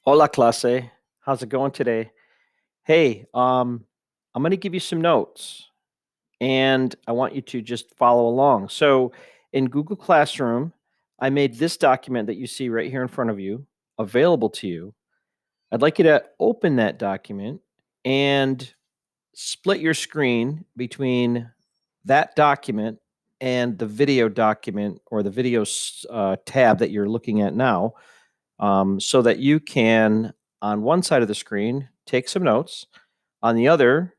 Hola, clase. How's it going today? Hey, I'm going to give you some notes and I want you to just follow along. So, in Google Classroom, I made this document that you see right here in front of you available to you. I'd like you to open that document and split your screen between that document and the video document or the video tab that you're looking at now, so that you can, on one side of the screen, take some notes, on the other,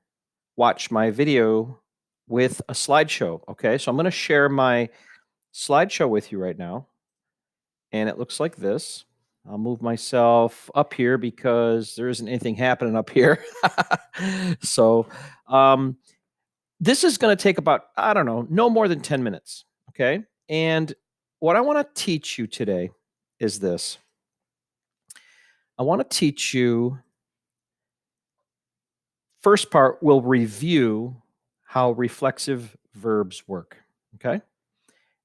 watch my video with a slideshow. Okay, so I'm going to share my slideshow with you right now, and it looks like this. I'll move myself up here because there isn't anything happening up here. so, um, this is going to take about, I don't know, no more than 10 minutes. Okay, and what I want to teach you today is this. I want to teach you. First part, we'll review how reflexive verbs work. Okay.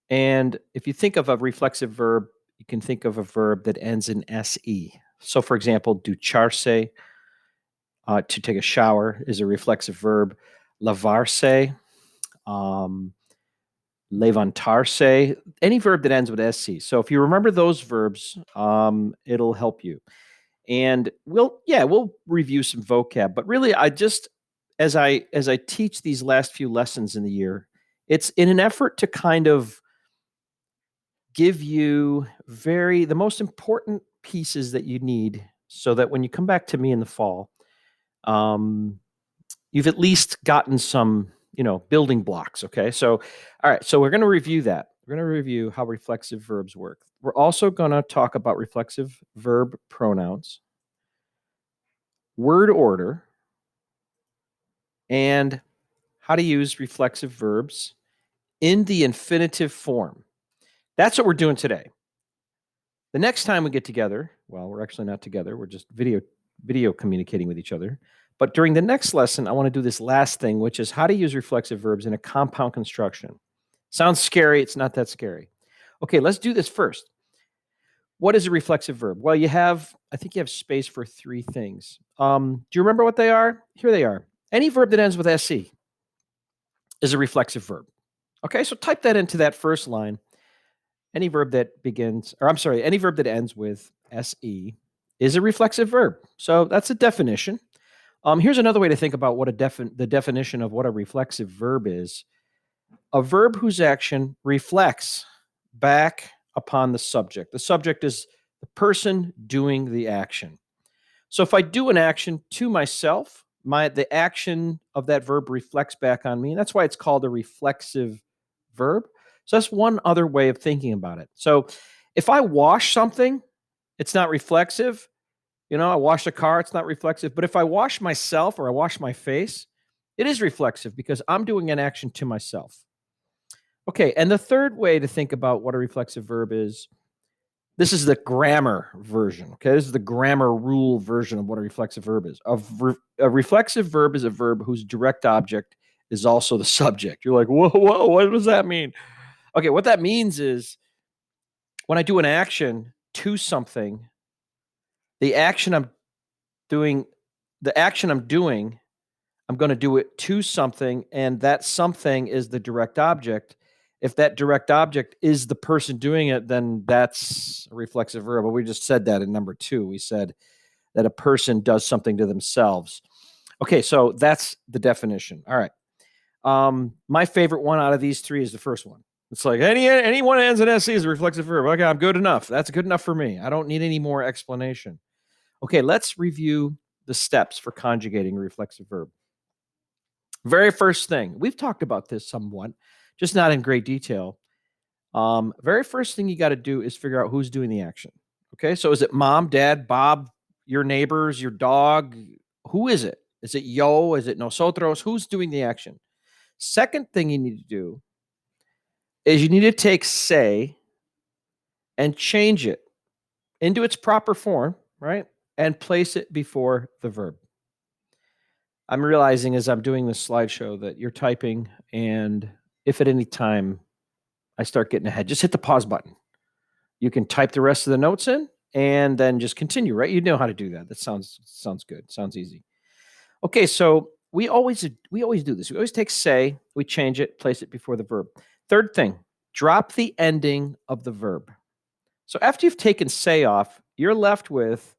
And if you think of a reflexive verb, you can think of a verb that ends in se. So, for example, ducharse, to take a shower, is a reflexive verb. Lavarse, um, levantarse, any verb that ends with se. So, if you remember those verbs, it'll help you. And we'll review some vocab, but really I just as I teach these last few lessons in the year, it's in an effort to kind of give you the most important pieces that you need so that when you come back to me in the fall, um, you've at least gotten some, building blocks. Okay. So, all right. So we're going to review that. We're going to review how reflexive verbs work. We're also going to talk about reflexive verb pronouns, word order, and how to use reflexive verbs in the infinitive form. That's what we're doing today. The next time we get together, well, we're actually not together. We're just video communicating with each other. But during the next lesson, I want to do this last thing, which is how to use reflexive verbs in a compound construction. Sounds scary. It's not that scary. Okay, let's do this first. What is a reflexive verb? Well, I think you have space for three things. Do you remember what they are? Here they are. Any verb that ends with se is a reflexive verb. Okay, so type that into that first line. Any verb that any verb that ends with se is a reflexive verb. So that's a definition. Here's another way to think about what the definition of what a reflexive verb is. A verb whose action reflects back upon the subject. The subject is the person doing the action. So if I do an action to myself, the action of that verb reflects back on me. And that's why it's called a reflexive verb. So that's one other way of thinking about it. So if I wash something, it's not reflexive. I wash a car, it's not reflexive. But if I wash myself or I wash my face, it is reflexive because I'm doing an action to myself. Okay, and the third way to think about what a reflexive verb is, this is the grammar version. Okay, this is the grammar rule version of what a reflexive verb is. A reflexive verb is a verb whose direct object is also the subject. You're like, whoa, what does that mean? Okay, what that means is when I do an action to something, the action I'm doing, I'm going to do it to something, and that something is the direct object. If that direct object is the person doing it, then that's a reflexive verb. But we just said that in number 2. We said that a person does something to themselves. Okay, so that's the definition. All right. My favorite one out of these three is the first one. It's like anyone ends in se is a reflexive verb. Okay, I'm good enough. That's good enough for me. I don't need any more explanation. Okay, let's review the steps for conjugating a reflexive verb. Very first thing, we've talked about this somewhat, just not in great detail. Very first thing you got to do is figure out who's doing the action. Okay, so is it mom, dad, Bob, your neighbors, your dog? Who is it? Is it yo? Is it nosotros? Who's doing the action? Second thing you need to do is you need to take say and change it into its proper form, right? And place it before the verb. I'm realizing as I'm doing this slideshow that you're typing, and if at any time I start getting ahead, just hit the pause button. You can type the rest of the notes in, and then just continue, right? You know how to do that. That sounds good. Sounds easy. Okay, so we always do this. We always take say, we change it, place it before the verb. Third thing, drop the ending of the verb. So after you've taken say off, you're left with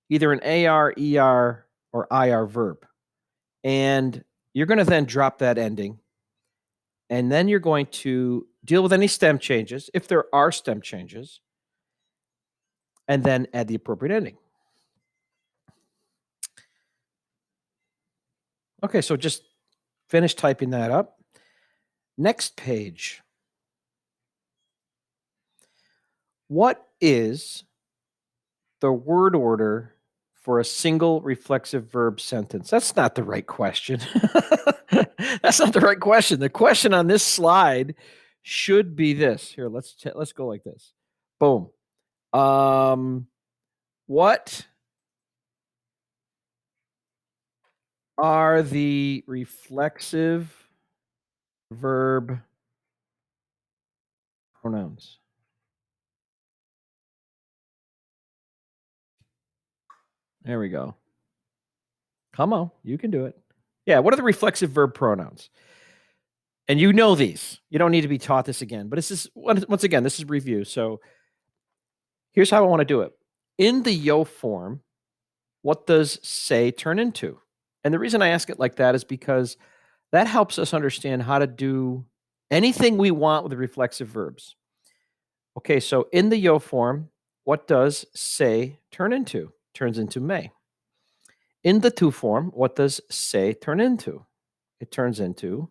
either an AR, ER, or IR verb. And you're going to then drop that ending. And then you're going to deal with any stem changes, if there are stem changes, and then add the appropriate ending. Okay, so just finish typing that up. Next page. What is the word order for a single reflexive verb sentence? That's not the right question. That's not the right question. The question on this slide should be this. Here, let's go like this. Boom. What are the reflexive verb pronouns? There we go. Come on, you can do it. Yeah, what are the reflexive verb pronouns? And you know these. You don't need to be taught this again. But this is once again, this is review. So here's how I want to do it. In the yo form, what does say turn into? And the reason I ask it like that is because that helps us understand how to do anything we want with the reflexive verbs. Okay, so in the yo form, what does say turn into? Turns into may. In the tu form, what does say turn into? It turns into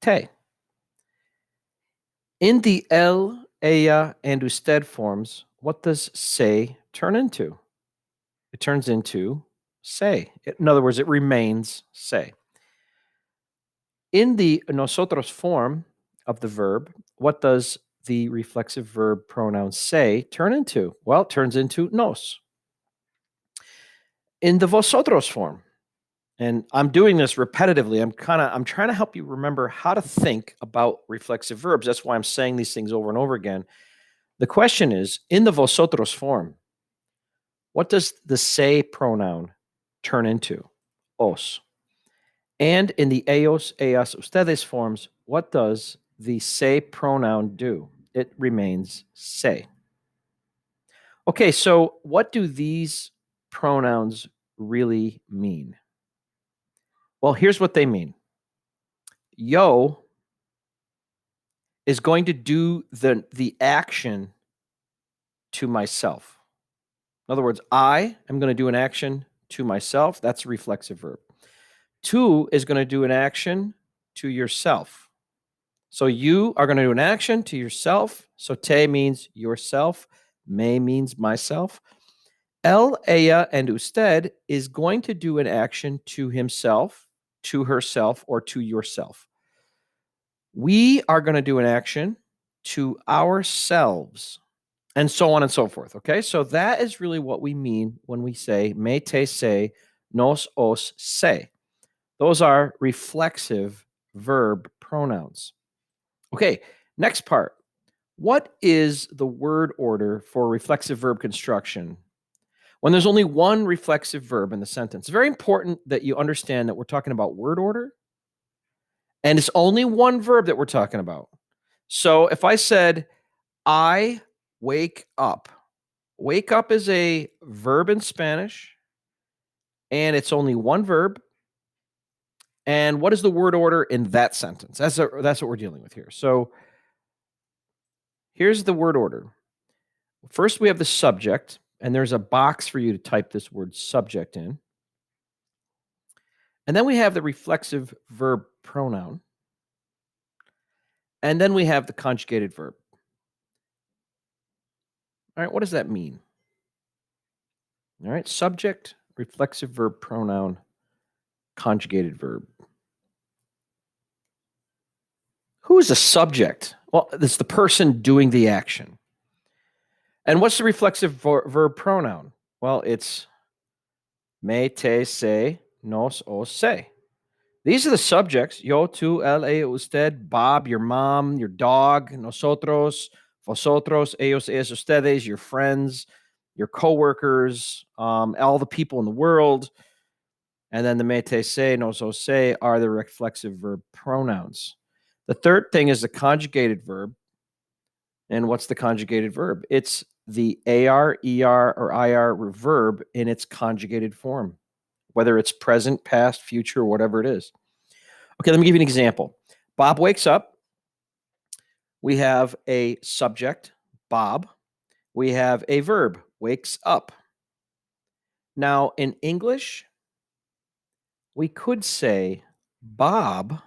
te. In the el, ella, and usted forms, what does say turn into? It turns into say. In other words, it remains say. In the nosotros form of the verb, what does the reflexive verb pronoun say turn into? Well, it turns into nos. In the vosotros form, and I'm doing this repetitively, I'm trying to help you remember how to think about reflexive verbs. That's why I'm saying these things over and over again. The question is, in the vosotros form, what does the say pronoun turn into? Os. And in the ellos, ellas, ustedes forms, what does the say pronoun do? It remains say. Okay, so what do these pronouns really mean? Well, here's what they mean. Yo is going to do the action to myself. In other words, I am going to do an action to myself. That's a reflexive verb. Tu is going to do an action to yourself. So you are going to do an action to yourself. So te means yourself. Me means myself. El, ella, and usted is going to do an action to himself, to herself, or to yourself. We are going to do an action to ourselves, and so on and so forth. Okay, so that is really what we mean when we say me, te, se, nos, os, se. Those are reflexive verb pronouns. Okay, next part. What is the word order for reflexive verb construction when there's only one reflexive verb in the sentence? It's very important that you understand that we're talking about word order, and it's only one verb that we're talking about. So if I said, I wake up is a verb in Spanish, and it's only one verb. And what is the word order in that sentence? That's what we're dealing with here. So here's the word order. First, we have the subject, and there's a box for you to type this word subject in. And then we have the reflexive verb pronoun. And then we have the conjugated verb. All right, what does that mean? All right, subject, reflexive verb pronoun, conjugated verb. Who is the subject? Well, it's the person doing the action. And what's the reflexive verb pronoun? Well, it's me, te, se, nos, os, se. These are the subjects. Yo, tú, él, ella, usted, Bob, your mom, your dog, nosotros, vosotros, ellos, ellas, ustedes, your friends, your coworkers, all the people in the world. And then the me, te, se, nos, os, se are the reflexive verb pronouns. The third thing is the conjugated verb. And what's the conjugated verb? It's the AR, ER, or IR verb in its conjugated form, whether it's present, past, future, whatever it is. Okay, let me give you an example. Bob wakes up. We have a subject, Bob. We have a verb, wakes up. Now, in English, we could say Bob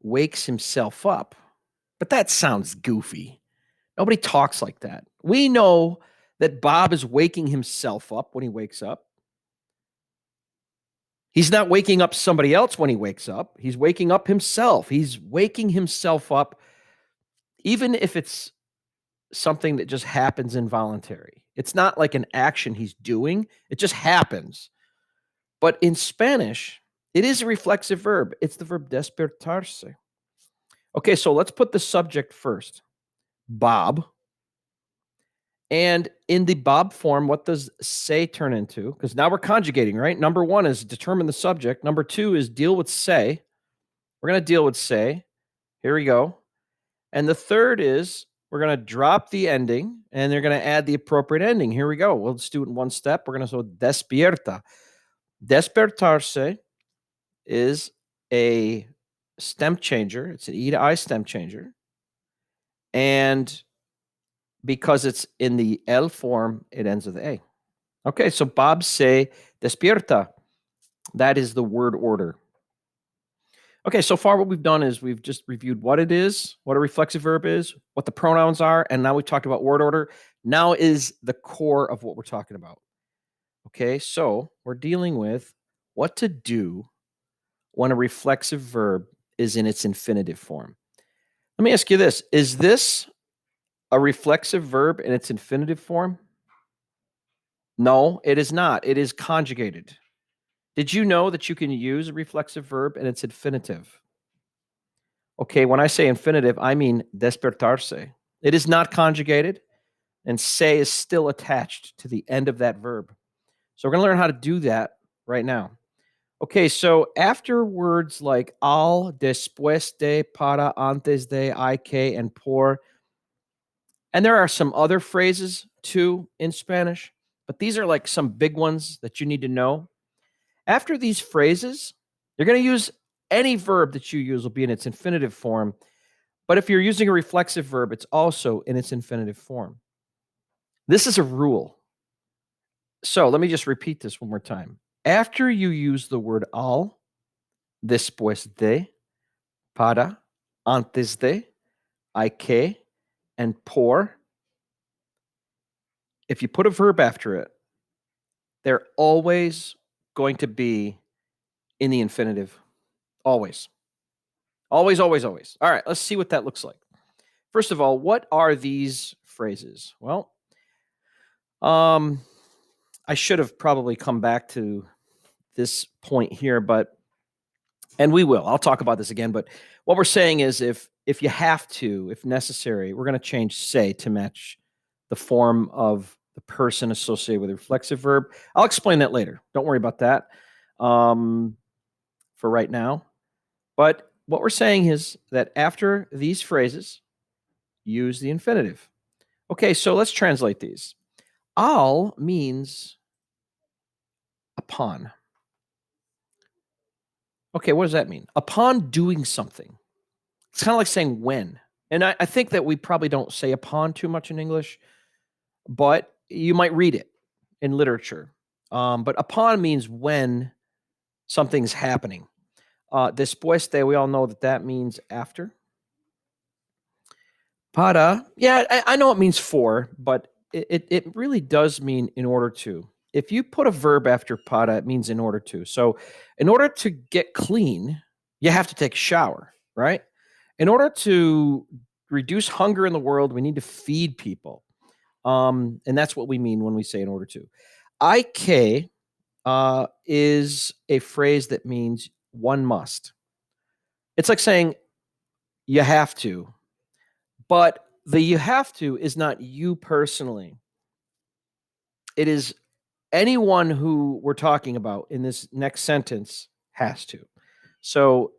wakes himself up, but that sounds goofy. Nobody talks like that. We know that Bob is waking himself up when he wakes up. He's not waking up somebody else when he wakes up. He's waking up himself. He's waking himself up, even if it's something that just happens involuntary. It's not like an action he's doing, it just happens. But in Spanish, it is a reflexive verb. It's the verb despertarse. Okay, so let's put the subject first. Bob. And in the Bob form, what does say turn into? Because now we're conjugating, right? Number one is determine the subject. Number two is deal with say. We're going to deal with say. Here we go. And the third is we're going to drop the ending and they're going to add the appropriate ending. Here we go. We'll just do it in one step. We're going to say despierta. Despertarse is a stem changer. It's an E to I stem changer. And because it's in the L form, it ends with A. Okay, so Bob say despierta. That is the word order. Okay, so far what we've done is we've just reviewed what it is, what a reflexive verb is, what the pronouns are, and now we talked about word order. Now is the core of what we're talking about. Okay, so we're dealing with what to do when a reflexive verb is in its infinitive form. Let me ask you this. Is this a reflexive verb in its infinitive form? No, it is not. It is conjugated. Did you know that you can use a reflexive verb in its infinitive? Okay, when I say infinitive, I mean despertarse. It is not conjugated, and se is still attached to the end of that verb. So we're going to learn how to do that right now. Okay, so after words like al, después de, para, antes de, I, que, and por, and there are some other phrases too in Spanish, but these are like some big ones that you need to know. After these phrases, you're going to use any verb that you use will be in its infinitive form. But if you're using a reflexive verb, it's also in its infinitive form. This is a rule. So let me just repeat this one more time. After you use the word al, después de, para, antes de, I que, and por, if you put a verb after it, they're always going to be in the infinitive. Always. Always, always, always. All right, let's see what that looks like. First of all, what are these phrases? Well, I should have probably come back to this point here, and we will. I'll talk about this again, but what we're saying is if you have to, if necessary, we're going to change say to match the form of the person associated with a reflexive verb. I'll explain that later. Don't worry about that for right now. But what we're saying is that after these phrases, use the infinitive. Okay, so let's translate these. Al means upon. Okay, what does that mean? Upon doing something. It's kind of like saying when. And I think that we probably don't say upon too much in English, but you might read it in literature. But upon means when something's happening. Después de, we all know that that means after. Para, yeah, I know it means for, but it really does mean in order to. If you put a verb after para, it means in order to. So, in order to get clean, you have to take a shower, right? In order to reduce hunger in the world, we need to feed people. And that's what we mean when we say in order to. IK is a phrase that means one must. It's like saying you have to, but the you have to is not you personally. It is anyone who we're talking about in this next sentence has to. So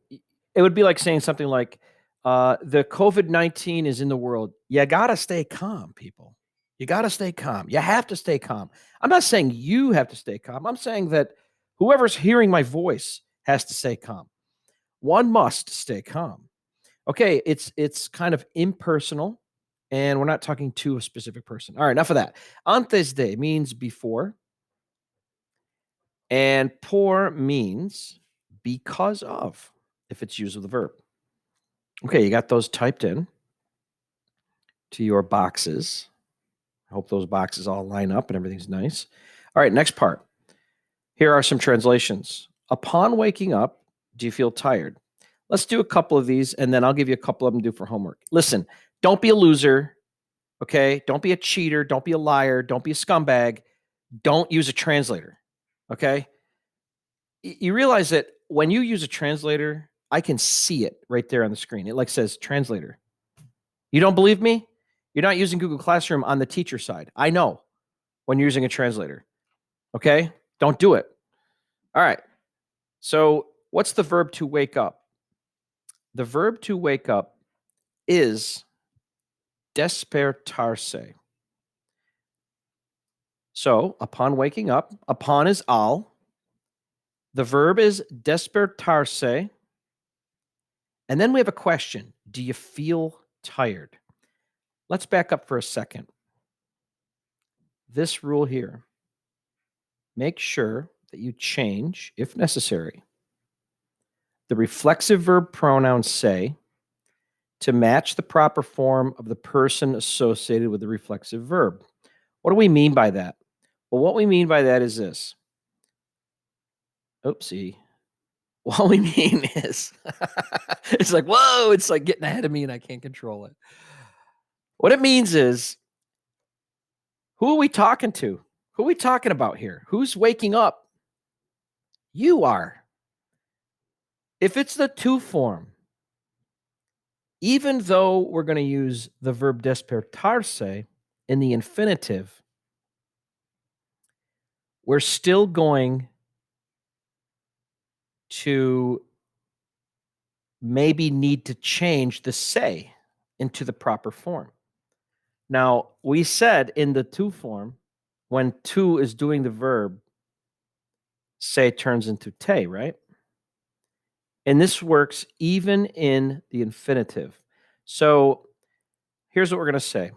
it would be like saying something like, the COVID-19 is in the world. You got to stay calm, people. You got to stay calm. You have to stay calm. I'm not saying you have to stay calm. I'm saying that whoever's hearing my voice has to stay calm. One must stay calm. Okay, it's kind of impersonal, and we're not talking to a specific person. All right, enough of that. Antes de means before, and por means because of, if it's used with a verb. Okay, you got those typed in to your boxes. I hope those boxes all line up and everything's nice. All right, next part. Here are some translations. Upon waking up, do you feel tired? Let's do a couple of these, and then I'll give you a couple of them to do for homework. Listen, don't be a loser, okay? Don't be a cheater. Don't be a liar. Don't be a scumbag. Don't use a translator, okay? You realize that when you use a translator, I can see it right there on the screen. It like says translator. You don't believe me? You're not using Google Classroom on the teacher side. I know when you're using a translator. Okay? Don't do it. All right. So, what's the verb to wake up? The verb to wake up is despertarse. So, upon waking up, upon is al. The verb is despertarse. And then we have a question. Do you feel tired? Let's back up for a second. This rule here, make sure that you change, if necessary, the reflexive verb pronoun say to match the proper form of the person associated with the reflexive verb. What do we mean by that? Well, what we mean by that is this. Oopsie. What we mean is, it's like, whoa, it's like getting ahead of me and I can't control it. What it means is, who are we talking to? Who are we talking about here? Who's waking up? You are. If it's the to form, even though we're going to use the verb despertarse in the infinitive, we're still going to maybe need to change the say into the proper form. Now, we said in the to form, when to is doing the verb, say turns into te, right? And this works even in the infinitive. So here's what we're going to say.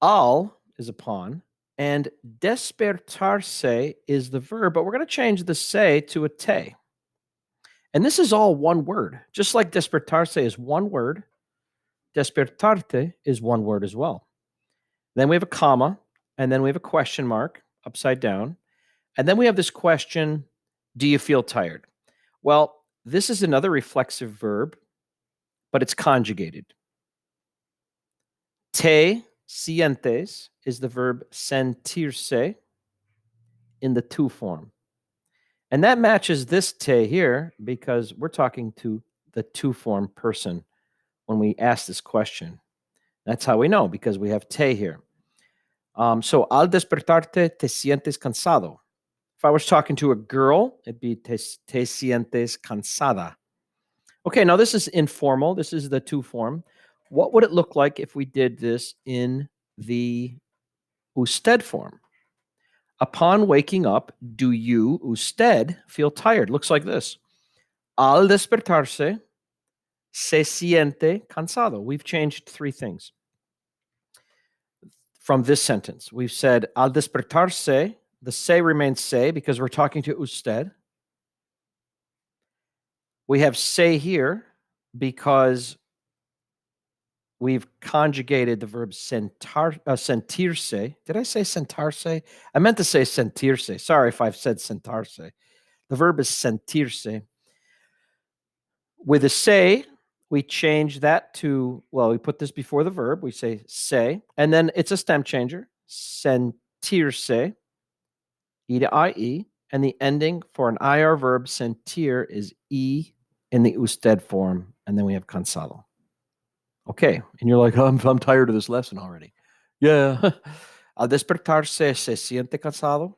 Al is upon, and despertarse is the verb, but we're going to change the say to a te. And this is all one word. Just like despertarse is one word, despertarte is one word as well. Then we have a comma, and then we have a question mark upside down. And then we have this question, do you feel tired? Well, this is another reflexive verb, but it's conjugated. Te sientes is the verb sentirse in the to form. And that matches this te here because we're talking to the to form person when we ask this question. That's how we know, because we have te here. So, al despertarte, te sientes cansado. If I was talking to a girl, it'd be te sientes cansada. Okay, now this is informal. This is the to form. What would it look like if we did this in the usted form? Upon waking up, do you, usted, feel tired? Looks like this. Al despertarse, se siente cansado. We've changed three things from this sentence. We've said, al despertarse, the se remains se because we're talking to usted. We have se here because we've conjugated the verb sentirse. Did I say sentarse? I meant to say sentirse. Sorry if I've said sentarse. The verb is sentirse. With a se, we change that to, well, we put this before the verb. We say se, and then it's a stem changer. Sentirse, E to IE, and the ending for an IR verb, sentir, is E in the usted form, and then we have cansado. Okay, and you're like, I'm tired of this lesson already. Yeah. Al despertarse se siente cansado,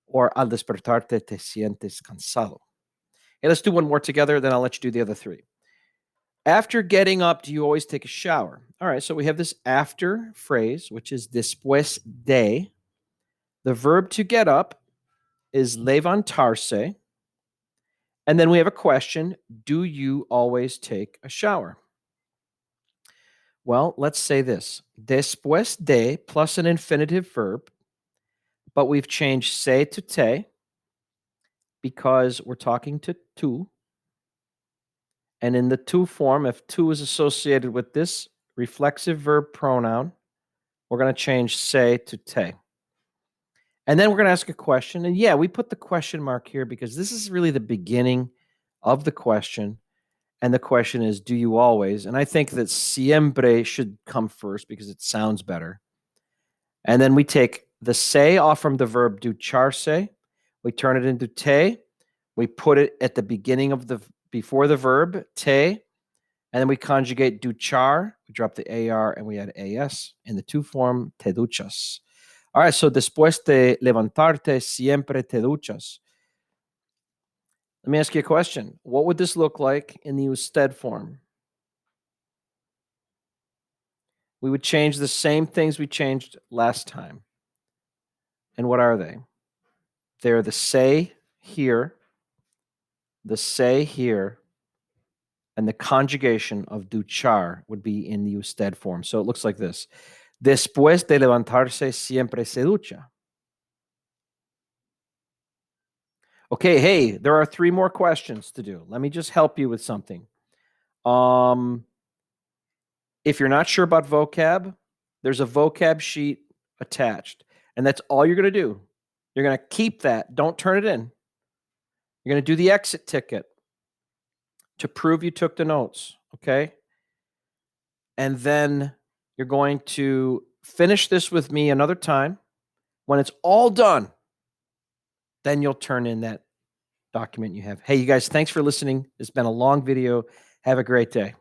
or al despertarte te sientes cansado. Hey, let's do one more together, then I'll let you do the other three. After getting up, do you always take a shower? All right, so we have this after phrase, which is después de. The verb to get up is levantarse. And then we have a question: do you always take a shower? Well, let's say this: después de plus an infinitive verb, but we've changed se to te because we're talking to tú. And in the tú form, if tú is associated with this reflexive verb pronoun, we're going to change se to te. And then we're going to ask a question. And yeah, we put the question mark here because this is really the beginning of the question. And the question is, do you always? And I think that siempre should come first because it sounds better. And then we take the se off from the verb ducharse. We turn it into te. We put it at the beginning of before the verb, te. And then we conjugate duchar. We drop the AR and we add AS in the tú form, te duchas. All right, so después de levantarte, siempre te duchas. Let me ask you a question. What would this look like in the usted form? We would change the same things we changed last time. And what are they? They're the se here, and the conjugation of duchar would be in the usted form. So it looks like this. Después de levantarse, siempre se ducha. Okay, hey, there are 3 more questions to do. Let me just help you with something. If you're not sure about vocab, there's a vocab sheet attached, and that's all you're going to do. You're going to keep that. Don't turn it in. You're going to do the exit ticket to prove you took the notes, okay? And then you're going to finish this with me another time. When it's all done, then you'll turn in that document you have. Hey, you guys, thanks for listening. It's been a long video. Have a great day.